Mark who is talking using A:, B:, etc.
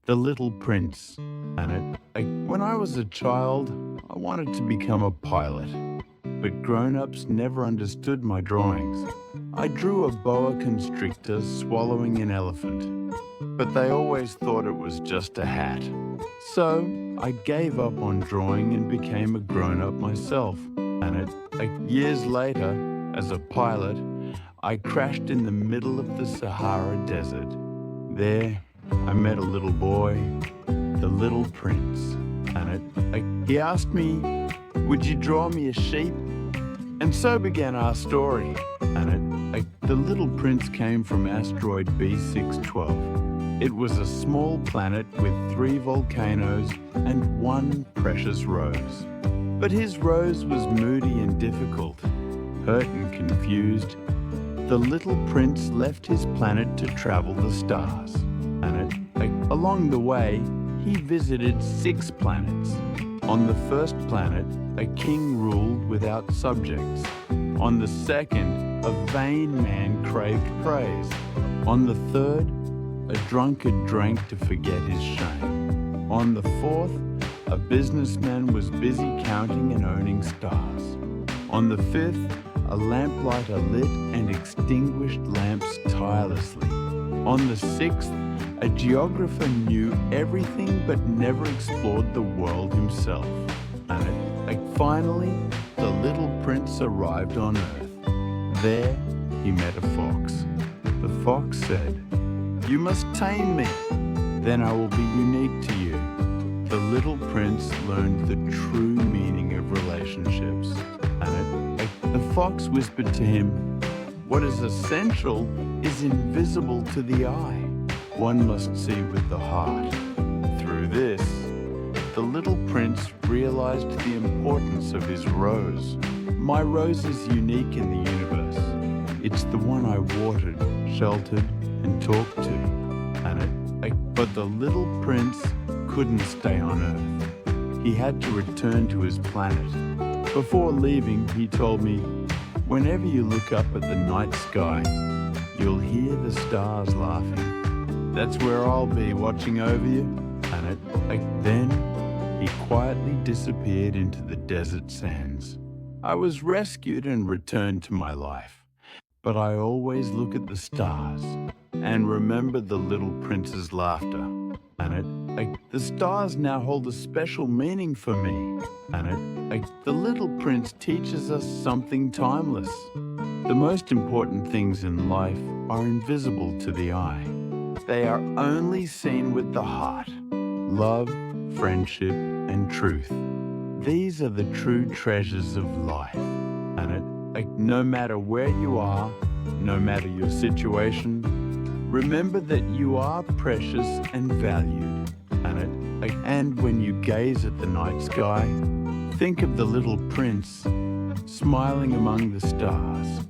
A: The Little Prince. When I was a child, I wanted to become a pilot, but grown-ups never understood my drawings. I drew a boa constrictor swallowing an elephant, but they always thought it was just a hat. So I gave up on drawing and became a grown-up myself. Years later, as a pilot, I crashed in the middle of the Sahara Desert. There, I met a little boy, the Little Prince. He asked me, "Would you draw me a sheep?" And so began our story. The Little Prince came from asteroid B612. It was a small planet with 3 volcanoes and 1 precious rose. But his rose was moody and difficult. Hurt and confused, the Little Prince left his planet to travel the stars. Along the way, he visited 6 planets. On the first planet, a king ruled without subjects. On the second, a vain man craved praise. On the third, a drunkard drank to forget his shame. On the fourth, a businessman was busy counting and owning stars. On the fifth, a lamplighter lit and extinguished lamps tirelessly. On the sixth, a geographer knew everything but never explored the world himself. Finally, the Little Prince arrived on Earth. There, he met a fox. The fox said, "You must tame me, then I will be unique to you." The Little Prince learned the true meaning of relationships. The fox whispered to him, "What is essential is invisible to the eye. One must see with the heart." Through this, the Little Prince realized the importance of his rose. My rose is unique in the universe. It's the one I watered, sheltered, and talked to. But the Little Prince couldn't stay on Earth. He had to return to his planet. Before leaving, he told me, "Whenever you look up at the night sky, you'll hear the stars laughing. That's where I'll be watching over you." Then he quietly disappeared into the desert sands. I was rescued and returned to my life. But I always look at the stars and remember the Little Prince's laughter. The stars now hold a special meaning for me. The Little Prince teaches us something timeless. The most important things in life are invisible to the eye. They are only seen with the heart. Love, friendship, and truth. These are the true treasures of life. No matter where you are, no matter your situation, remember that you are precious and valued. And when you gaze at the night sky, think of the Little Prince smiling among the stars.